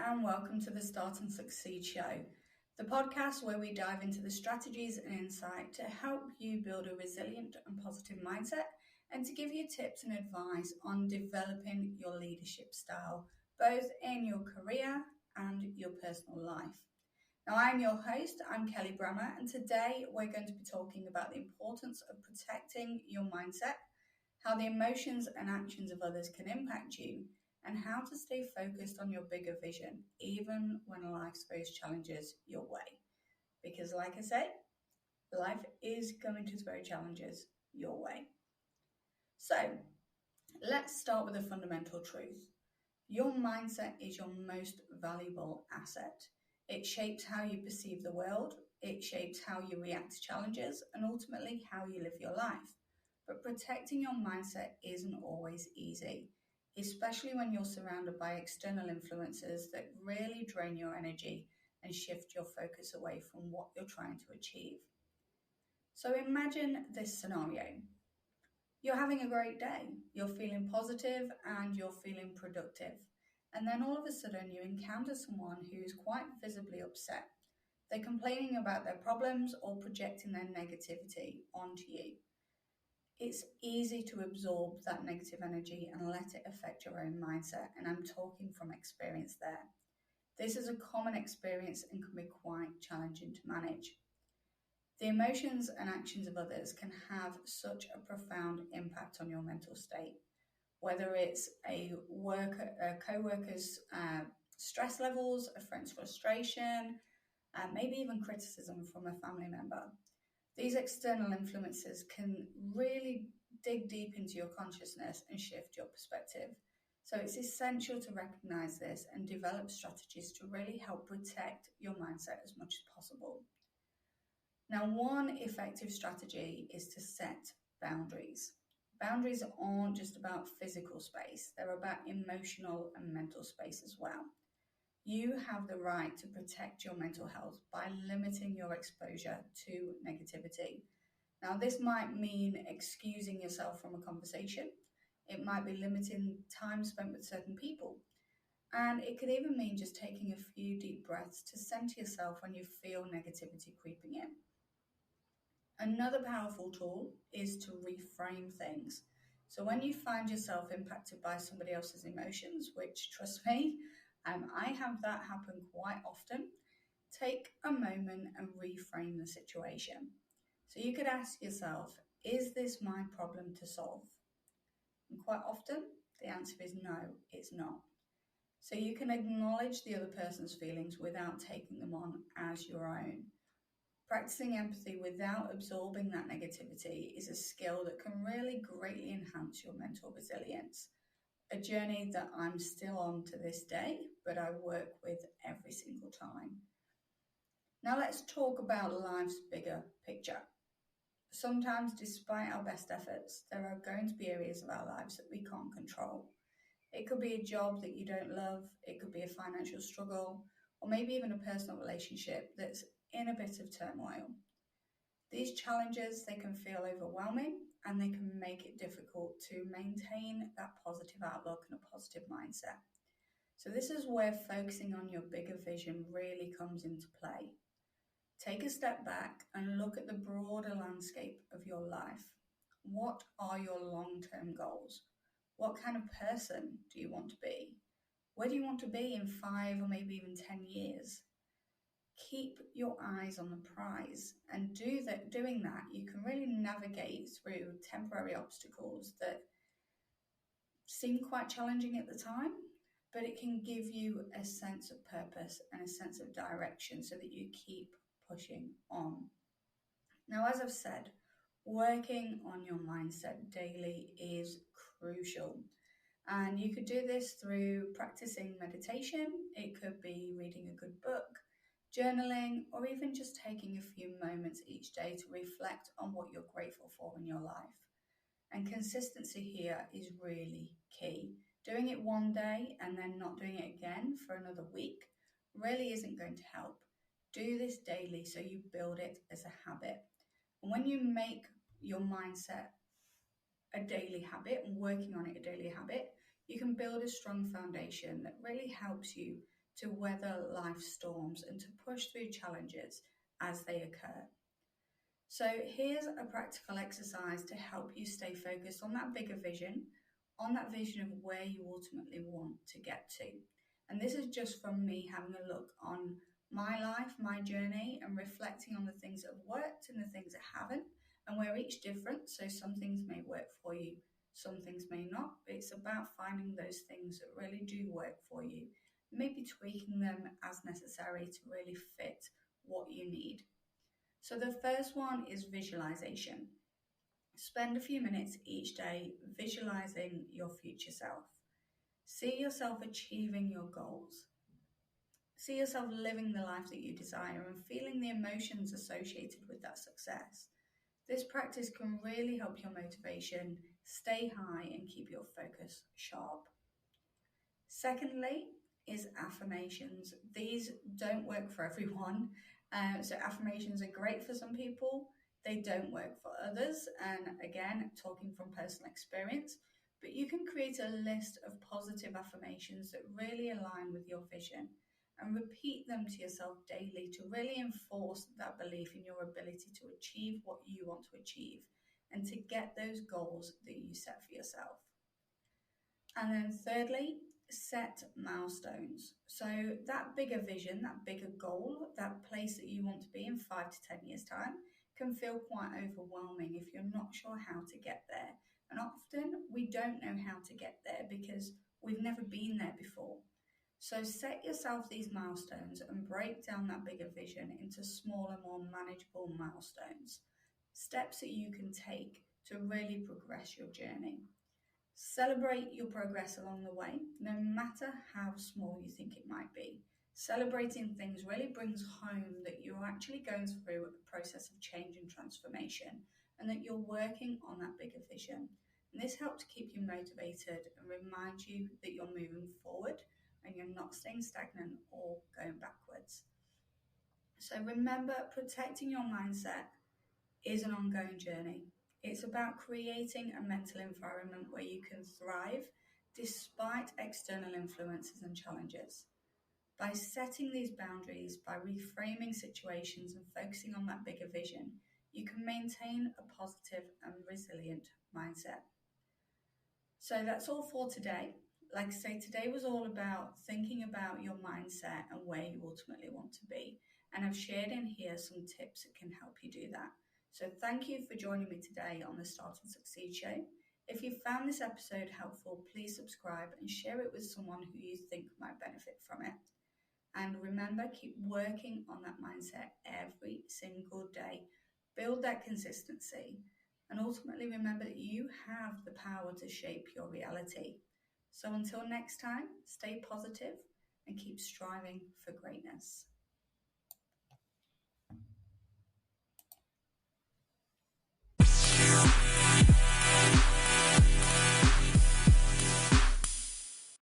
and welcome to the Start and Succeed Show, the podcast where we dive into the strategies and insight to help you build a resilient and positive mindset and to give you tips and advice on developing your leadership style, both in your career and your personal life. Now, I'm your host, I'm Kelly Brammer, and today we're going to be talking about the importance of protecting your mindset, how the emotions and actions of others can impact you, and how to stay focused on your bigger vision, even when life throws challenges your way. Because like I say, life is going to throw challenges your way. So let's start with a fundamental truth. Your mindset is your most valuable asset. It shapes how you perceive the world, it shapes how you react to challenges, and ultimately how you live your life. But protecting your mindset isn't always easy, especially when you're surrounded by external influences that really drain your energy and shift your focus away from what you're trying to achieve. So imagine this scenario. You're having a great day, you're feeling positive and you're feeling productive. And then all of a sudden you encounter someone who's quite visibly upset. They're complaining about their problems or projecting their negativity onto you. It's easy to absorb that negative energy and let it affect your own mindset, and I'm talking from experience there. This is a common experience and can be quite challenging to manage. The emotions and actions of others can have such a profound impact on your mental state, whether it's a co-worker's stress levels, a friend's frustration, maybe even criticism from a family member. These external influences can really dig deep into your consciousness and shift your perspective. So it's essential to recognize this and develop strategies to really help protect your mindset as much as possible. Now, one effective strategy is to set boundaries. Boundaries aren't just about physical space, they're about emotional and mental space as well. You have the right to protect your mental health by limiting your exposure to negativity. Now, this might mean excusing yourself from a conversation. It might be limiting time spent with certain people. And it could even mean just taking a few deep breaths to center yourself when you feel negativity creeping in. Another powerful tool is to reframe things. So when you find yourself impacted by somebody else's emotions, which trust me, I have that happen quite often, take a moment and reframe the situation. So you could ask yourself, is this my problem to solve? And quite often, the answer is no, it's not. So you can acknowledge the other person's feelings without taking them on as your own. Practicing empathy without absorbing that negativity is a skill that can really greatly enhance your mental resilience. A journey that I'm still on to this day, but I work with every single time. Now let's talk about life's bigger picture. Sometimes, despite our best efforts, there are going to be areas of our lives that we can't control. It could be a job that you don't love, it could be a financial struggle, or maybe even a personal relationship that's in a bit of turmoil. These challenges, they can feel overwhelming and they can make it difficult to maintain that positive outlook and a positive mindset. So this is where focusing on your bigger vision really comes into play. Take a step back and look at the broader landscape of your life. What are your long-term goals? What kind of person do you want to be? Where do you want to be in 5 or maybe even 10 years? Keep your eyes on the prize, and doing that, you can really navigate through temporary obstacles that seem quite challenging at the time, but it can give you a sense of purpose and a sense of direction so that you keep pushing on. Now, as I've said, working on your mindset daily is crucial. And you could do this through practicing meditation. It could be reading a good book, journaling, or even just taking a few moments each day to reflect on what you're grateful for in your life. And consistency here is really key. Doing it one day and then not doing it again for another week really isn't going to help. Do this daily so you build it as a habit. And when you make your mindset a daily habit and working on it a daily habit, you can build a strong foundation that really helps you to weather life's storms and to push through challenges as they occur. So here's a practical exercise to help you stay focused on that bigger vision, on that vision of where you ultimately want to get to. And this is just from me having a look on my life, my journey, and reflecting on the things that have worked and the things that haven't. And we're each different, so some things may work for you, some things may not. It's about finding those things that really do work for you, maybe tweaking them as necessary to really fit what you need. So the first one is visualization. Spend a few minutes each day visualizing your future self. See yourself achieving your goals. See yourself living the life that you desire and feeling the emotions associated with that success. This practice can really help your motivation stay high and keep your focus sharp. Secondly is affirmations. These don't work for everyone. So affirmations are great for some people. They don't work for others. And again, talking from personal experience, but you can create a list of positive affirmations that really align with your vision and repeat them to yourself daily to really enforce that belief in your ability to achieve what you want to achieve and to get those goals that you set for yourself. And then thirdly, set milestones. So that bigger vision, that bigger goal, that place that you want to be in 5 to 10 years' time can feel quite overwhelming if you're not sure how to get there. And often we don't know how to get there because we've never been there before. So set yourself these milestones and break down that bigger vision into smaller, more manageable milestones. Steps that you can take to really progress your journey. Celebrate your progress along the way, no matter how small you think it might be. Celebrating things really brings home that you're actually going through a process of change and transformation and that you're working on that bigger vision. And this helps keep you motivated and remind you that you're moving forward and you're not staying stagnant or going backwards. So remember, protecting your mindset is an ongoing journey. It's about creating a mental environment where you can thrive despite external influences and challenges. By setting these boundaries, by reframing situations and focusing on that bigger vision, you can maintain a positive and resilient mindset. So that's all for today. Like I say, today was all about thinking about your mindset and where you ultimately want to be. And I've shared in here some tips that can help you do that. So thank you for joining me today on the Start and Succeed show. If you found this episode helpful, please subscribe and share it with someone who you think might benefit from it. And remember, keep working on that mindset every single day. Build that consistency. And ultimately, remember that you have the power to shape your reality. So until next time, stay positive and keep striving for greatness.